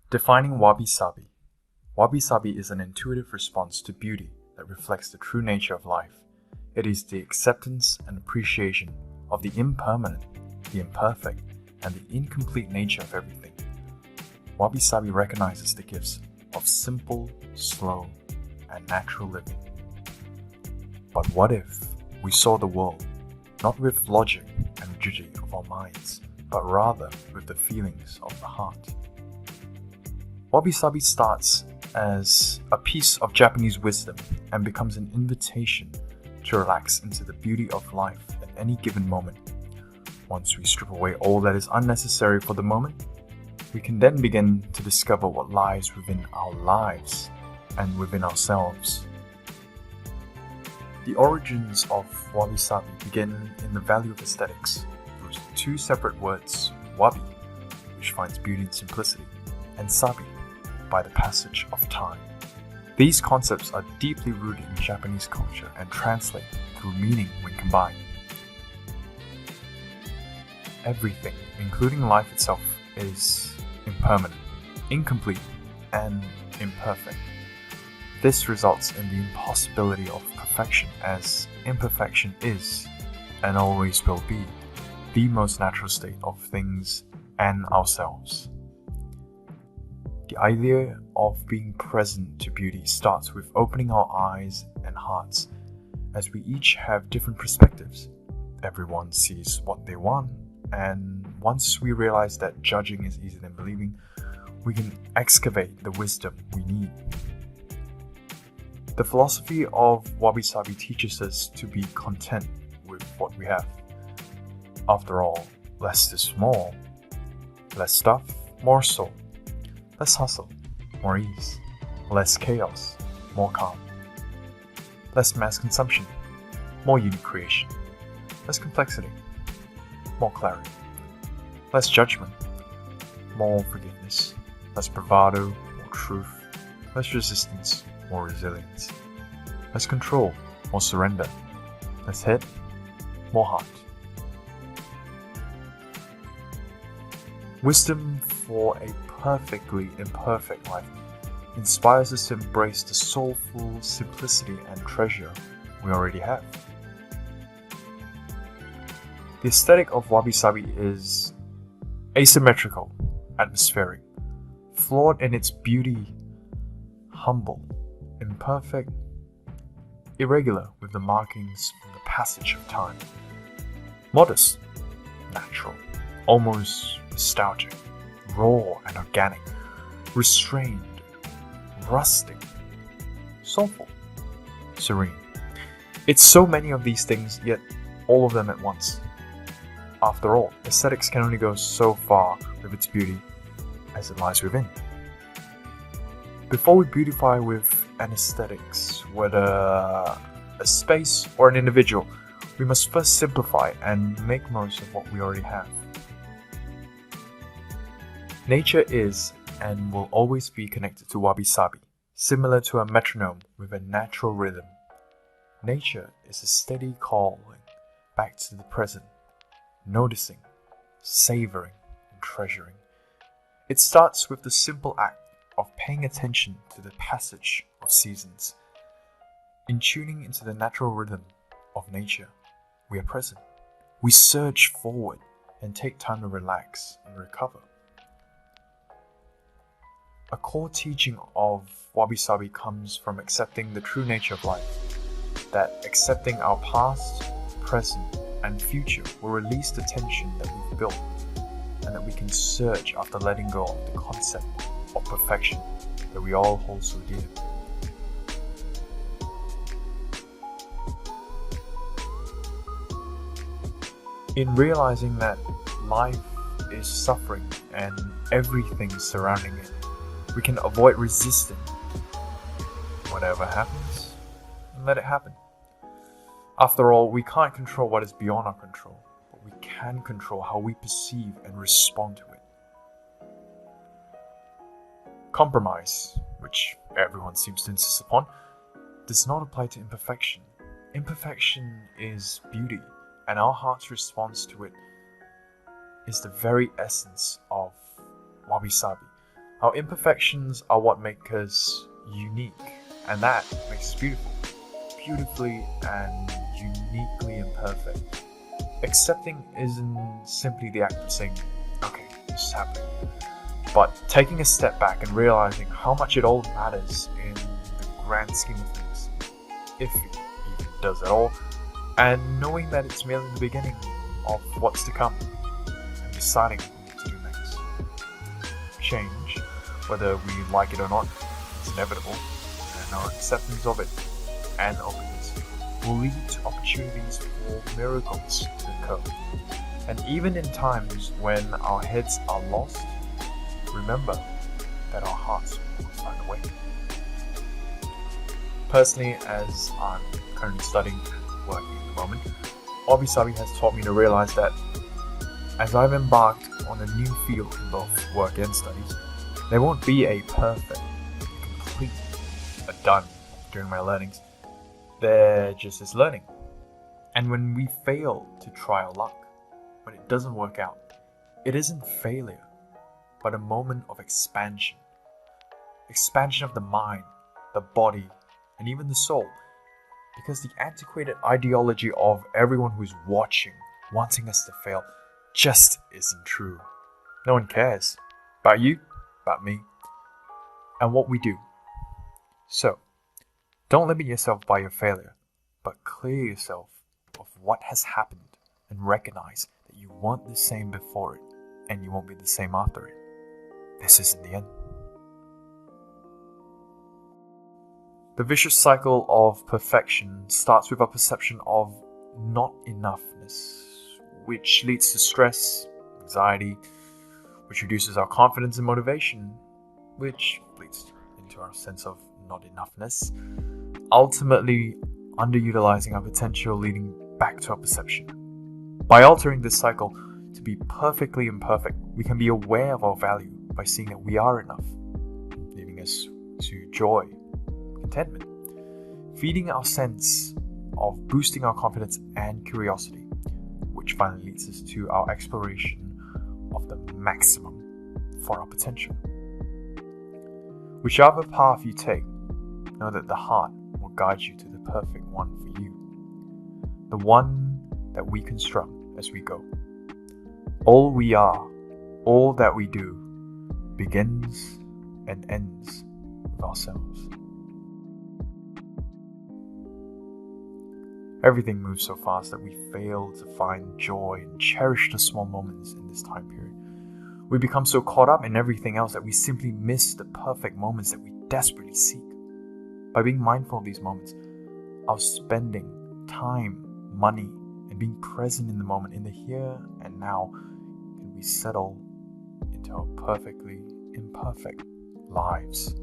Defining Wabi Sabi. Wabi Sabi is an intuitive response to beauty that reflects the true nature of life. It is the acceptance and appreciation of the impermanent, the imperfect, and the incomplete nature of everything. Wabi Sabi recognizes the gifts of simple, slow, and natural living. But what if we saw the world not with logic and rigidity of our minds, but rather with the feelings of the heart? Wabi Sabi starts as a piece of Japanese wisdom and becomes an invitation to relax into the beauty of life at any given moment. Once we strip away all that is unnecessary for the moment, we can then begin to discover what lies within our lives and within ourselves. The origins of Wabi Sabi begin in the value of aesthetics, through two separate words, wabi, which finds beauty in simplicity, and sabi, by the passage of time. These concepts are deeply rooted in Japanese culture and translate through meaning when combined. Everything, including life itself, is impermanent, incomplete, and imperfect. This results in the impossibility of perfection, as imperfection is, and always will be, the most natural state of things and ourselves. The idea of being present to beauty starts with opening our eyes and hearts, as we each have different perspectives. Everyone sees what they want, and once we realize that judging is easier than believing, we can excavate the wisdom we need. The philosophy of Wabi Sabi teaches us to be content with what we have. After all, less is more. Less stuff, more soul. Less hustle, more ease. Less chaos, more calm. Less mass consumption, more unique creation. Less complexity, more clarity. Less judgment, more forgiveness. Less bravado, more truth. Less resistance, more resilience. Less control, more surrender. Less head, more heart. Wisdom for a perfectly imperfect life inspires us to embrace the soulful simplicity and treasure we already have. The aesthetic of Wabi Sabi is asymmetrical, atmospheric, flawed in its beauty, humble, imperfect, irregular with the markings from the passage of time, modest, natural, almost nostalgic, raw and organic, restrained, rustic, soulful, serene. It's so many of these things, yet all of them at once. After all, aesthetics can only go so far with its beauty as it lies within. Before we beautify with an aesthetics, whether a space or an individual, we must first simplify and make most of what we already have. Nature is and will always be connected to Wabi Sabi, similar to a metronome with a natural rhythm. Nature is a steady calling back to the present, noticing, savoring, and treasuring. It starts with the simple act of paying attention to the passage of seasons. In tuning into the natural rhythm of nature, we are present. We surge forward and take time to relax and recover. A core teaching of Wabi Sabi comes from accepting the true nature of life, that accepting our past, present, and future will release the tension that we've built, and that we can surge after letting go of the concept of perfection that we all hold so dear. In realizing that life is suffering and everything surrounding it, we can avoid resisting. Whatever happens, let it happen. After all, we can't control what is beyond our control, but we can control how we perceive and respond to it. Compromise, which everyone seems to insist upon, does not apply to imperfection. Imperfection is beauty, and our heart's response to it is the very essence of Wabi Sabi. Our imperfections are what make us unique, and that makes us beautiful. Beautifully and uniquely imperfect. Accepting isn't simply the act of saying, okay, this is happening, but taking a step back and realizing how much it all matters in the grand scheme of things, if it even does at all, and knowing that it's merely the beginning of what's to come, and deciding what to do next. Change, whether we like it or not, is inevitable, and our acceptance of it and openness will lead to opportunities for miracles to occur. And even in times when our heads are lost, remember that our hearts will find a way. Personally, as I'm currently studying and working at the moment, Wabi Sabi has taught me to realize that as I've embarked on a new field in both work and studies, there won't be a perfect, complete, a done during my learnings. They're just as learning. And when we fail to try our luck, when it doesn't work out, it isn't failure, but a moment of expansion. Expansion of the mind, the body, and even the soul. Because the antiquated ideology of everyone who's watching, wanting us to fail, just isn't true. No one cares. About you, about me, and what we do. So, don't limit yourself by your failure, but clear yourself of what has happened and recognize that you weren't the same before it, and you won't be the same after it. This isn't the end. The vicious cycle of perfection starts with our perception of not enoughness, which leads to stress, anxiety, which reduces our confidence and motivation, which leads into our sense of not enoughness, ultimately underutilizing our potential, leading back to our perception. By altering this cycle to be perfectly imperfect, we can be aware of our value by seeing that we are enough, leading us to joy, contentment, feeding our sense of boosting our confidence and curiosity, which finally leads us to our exploration of the maximum for our potential. Whichever path you take, know that the heart will guide you to the perfect one for you, the one that we construct as we go. All we are, all that we do, begins and ends with ourselves. Everything moves so fast that we fail to find joy and cherish the small moments in this time period. We become so caught up in everything else that we simply miss the perfect moments that we desperately seek. By being mindful of these moments, of spending time, money, and being present in the moment, in the here and now, can we settle into our perfectly imperfect lives.